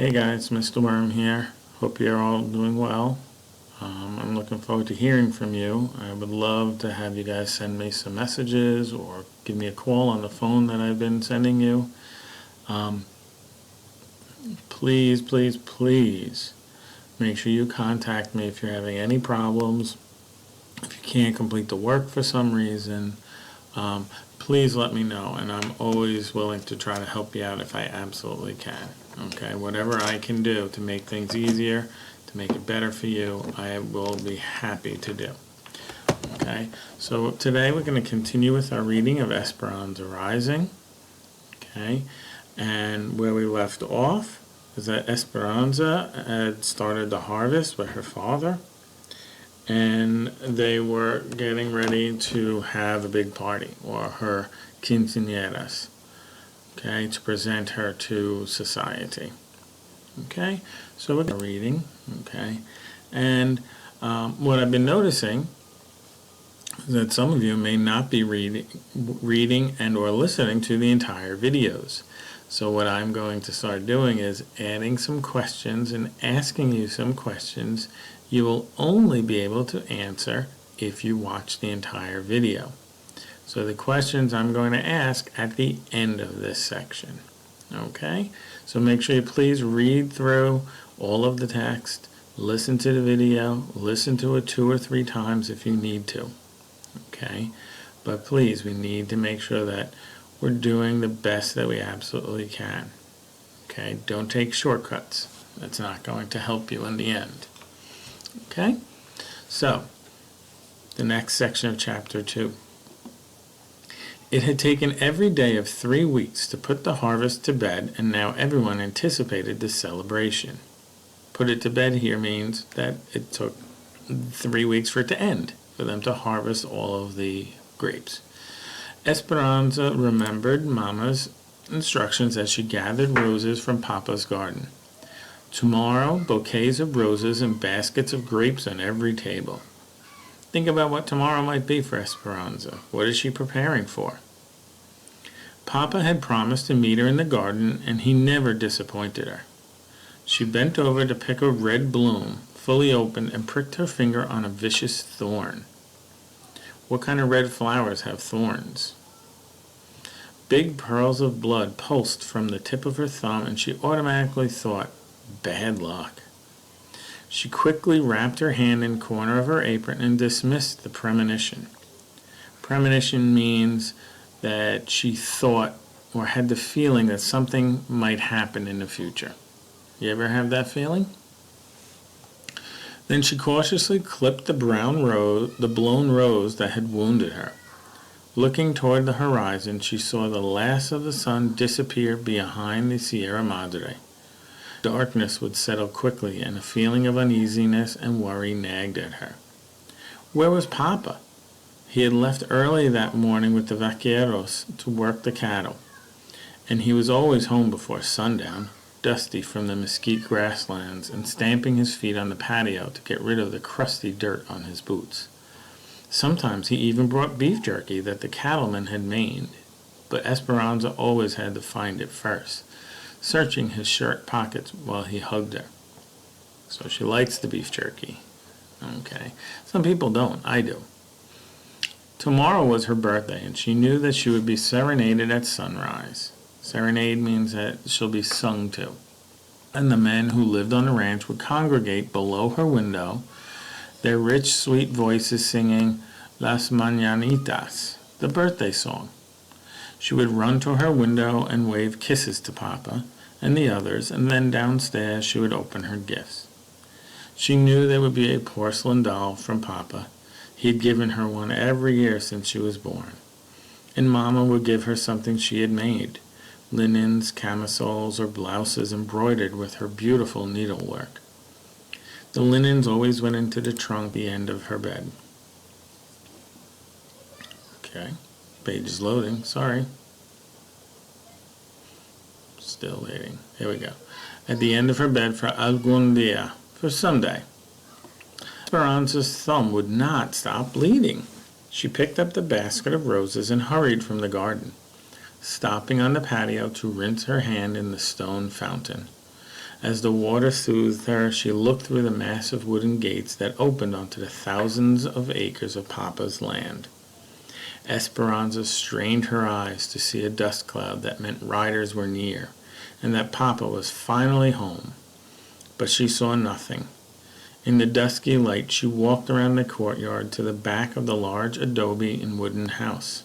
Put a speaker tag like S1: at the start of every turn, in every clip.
S1: Hey guys, Mr. Worm here. Hope you're all doing well. I'm looking forward to hearing from you. I would love to have you guys send me some messages or give me a call on the phone that I've been sending you. Please, please, please make sure you contact me if you're having any problems. If you can't complete the work for some reason, please let me know, and I'm always willing to try to help you out if I absolutely can. Okay, whatever I can do to make things easier, to make it better for you, I will be happy to do. Okay, so today we're going to continue with our reading of Esperanza Rising. Okay, and where we left off is that Esperanza had started the harvest with her father, and they were getting ready to have a big party, or her quinceañeras, okay, to present her to society. Okay, so we're reading, okay, and what I've been noticing is that some of you may not be reading and or listening to the entire videos. So what I'm going to start doing is adding some questions and asking you some questions you will only be able to answer if you watch the entire video. So the questions I'm going to ask at the end of this section. Okay? So make sure you please read through all of the text, listen to the video, listen to it 2 or 3 times if you need to. Okay? But please, we need to make sure that we're doing the best that we absolutely can. Okay? Don't take shortcuts. That's not going to help you in the end. Okay? So, the next section of chapter 2. It had taken every day of 3 weeks to put the harvest to bed, and now everyone anticipated the celebration. Put it to bed here means that it took 3 weeks for it to end, for them to harvest all of the grapes. Esperanza remembered Mama's instructions as she gathered roses from Papa's garden. Tomorrow, bouquets of roses and baskets of grapes on every table. Think about what tomorrow might be for Esperanza. What is she preparing for? Papa had promised to meet her in the garden, and he never disappointed her. She bent over to pick a red bloom, fully open, and pricked her finger on a vicious thorn. What kind of red flowers have thorns? Big pearls of blood pulsed from the tip of her thumb, and she automatically thought, bad luck. She quickly wrapped her hand in the corner of her apron and dismissed the premonition. Premonition means that she thought or had the feeling that something might happen in the future. You ever have that feeling? Then she cautiously clipped the blown rose that had wounded her. Looking toward the horizon, she saw the last of the sun disappear behind the Sierra Madre. Darkness would settle quickly, and a feeling of uneasiness and worry nagged at her. Where was Papa? He had left early that morning with the vaqueros to work the cattle, and he was always home before sundown, dusty from the mesquite grasslands, and stamping his feet on the patio to get rid of the crusty dirt on his boots. Sometimes he even brought beef jerky that the cattlemen had made, but Esperanza always had to find it first, searching his shirt pockets while he hugged her. So she likes the beef jerky. Okay. Some people don't. I do. Tomorrow was her birthday, and she knew that she would be serenaded at sunrise. Serenade means that she'll be sung to. And the men who lived on the ranch would congregate below her window, their rich, sweet voices singing Las Mañanitas, the birthday song. She would run to her window and wave kisses to Papa and the others, and then downstairs she would open her gifts. She knew there would be a porcelain doll from Papa. He had given her one every year since she was born. And Mama would give her something she had made, linens, camisoles, or blouses embroidered with her beautiful needlework. The linens always went into the trunk at the end of her bed. Okay. Page is loading, sorry. Still waiting. Here we go. At the end of her bed for algún día, for someday. Esperanza's thumb would not stop bleeding. She picked up the basket of roses and hurried from the garden, stopping on the patio to rinse her hand in the stone fountain. As the water soothed her, she looked through the massive wooden gates that opened onto the thousands of acres of Papa's land. Esperanza strained her eyes to see a dust cloud that meant riders were near, and that Papa was finally home. But she saw nothing. In the dusky light, she walked around the courtyard to the back of the large adobe and wooden house.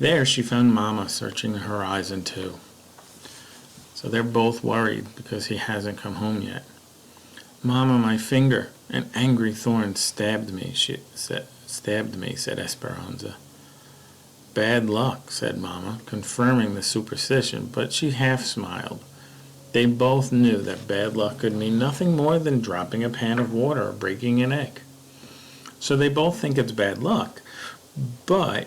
S1: There she found Mama searching the horizon too. So they're both worried because he hasn't come home yet. "Mama, my finger, an angry thorn stabbed me," said Esperanza. "Bad luck," said Mama, confirming the superstition, but she half smiled. They both knew that bad luck could mean nothing more than dropping a pan of water or breaking an egg. So they both think it's bad luck, but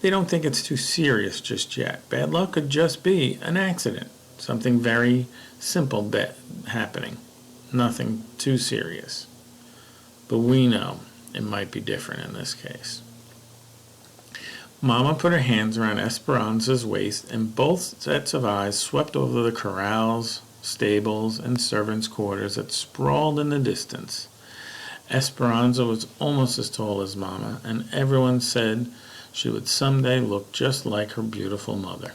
S1: they don't think it's too serious just yet. Bad luck could just be an accident, something very simple happening, nothing too serious. But we know it might be different in this case. Mama put her hands around Esperanza's waist, and both sets of eyes swept over the corrals, stables, and servants' quarters that sprawled in the distance. Esperanza was almost as tall as Mama, and everyone said she would someday look just like her beautiful mother.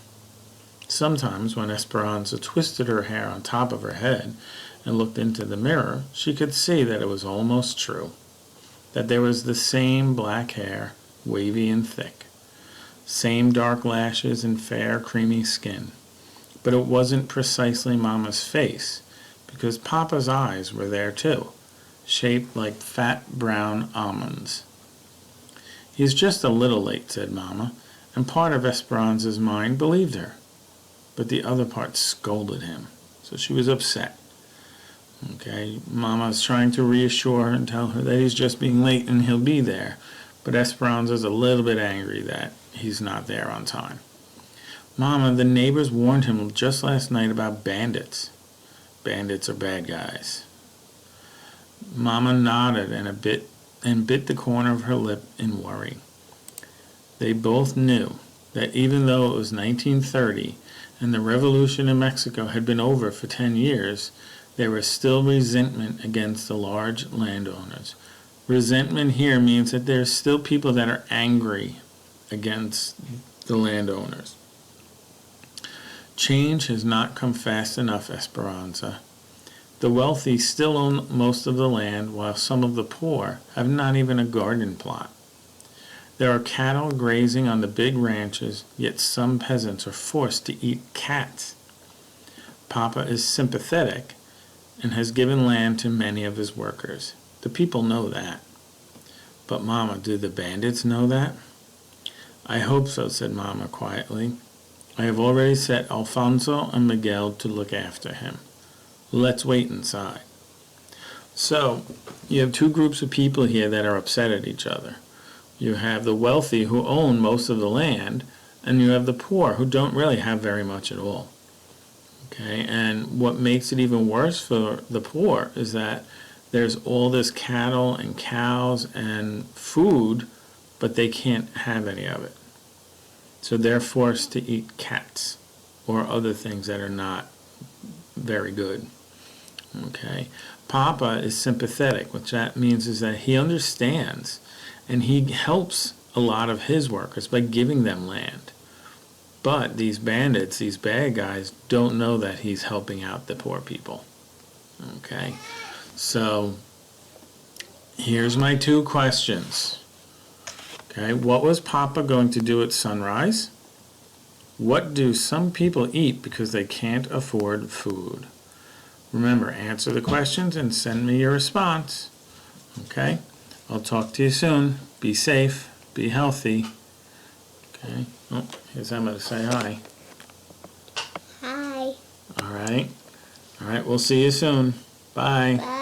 S1: Sometimes when Esperanza twisted her hair on top of her head and looked into the mirror, she could see that it was almost true, that there was the same black hair, wavy and thick, same dark lashes and fair, creamy skin. But it wasn't precisely Mama's face, because Papa's eyes were there too, shaped like fat brown almonds. "He's just a little late," said Mama, and part of Esperanza's mind believed her, but the other part scolded him, so she was upset. Okay, Mama's trying to reassure her and tell her that he's just being late and he'll be there, but Esperanza's a little bit angry that he's not there on time. "Mama, the neighbors warned him just last night about bandits." "Bandits are bad guys." Mama nodded and bit the corner of her lip in worry. They both knew that even though it was 1930 and the revolution in Mexico had been over for 10 years, there was still resentment against the large landowners. Resentment here means that there's still people that are angry against the landowners. "Change has not come fast enough, Esperanza. The wealthy still own most of the land, while some of the poor have not even a garden plot. There are cattle grazing on the big ranches, yet some peasants are forced to eat cats. Papa is sympathetic and has given land to many of his workers. The people know that. But Mama, do the bandits know that?" "I hope so," said Mama quietly. "I have already set Alfonso and Miguel to look after him. Let's wait inside." So, you have two groups of people here that are upset at each other. You have the wealthy who own most of the land, and you have the poor who don't really have very much at all. Okay, and what makes it even worse for the poor is that there's all this cattle and cows and food, but they can't have any of it. So they're forced to eat cats or other things that are not very good. Okay, Papa is sympathetic, which that means is that he understands and he helps a lot of his workers by giving them land. But these bandits, these bad guys, don't know that he's helping out the poor people. Okay, so here's my two questions. Okay, what was Papa going to do at sunrise? What do some people eat because they can't afford food? Remember, answer the questions and send me your response. Okay, I'll talk to you soon. Be safe, be healthy. Okay, oh, here's Emma to say hi.
S2: Hi.
S1: All right, we'll see you soon. Bye.
S2: Bye.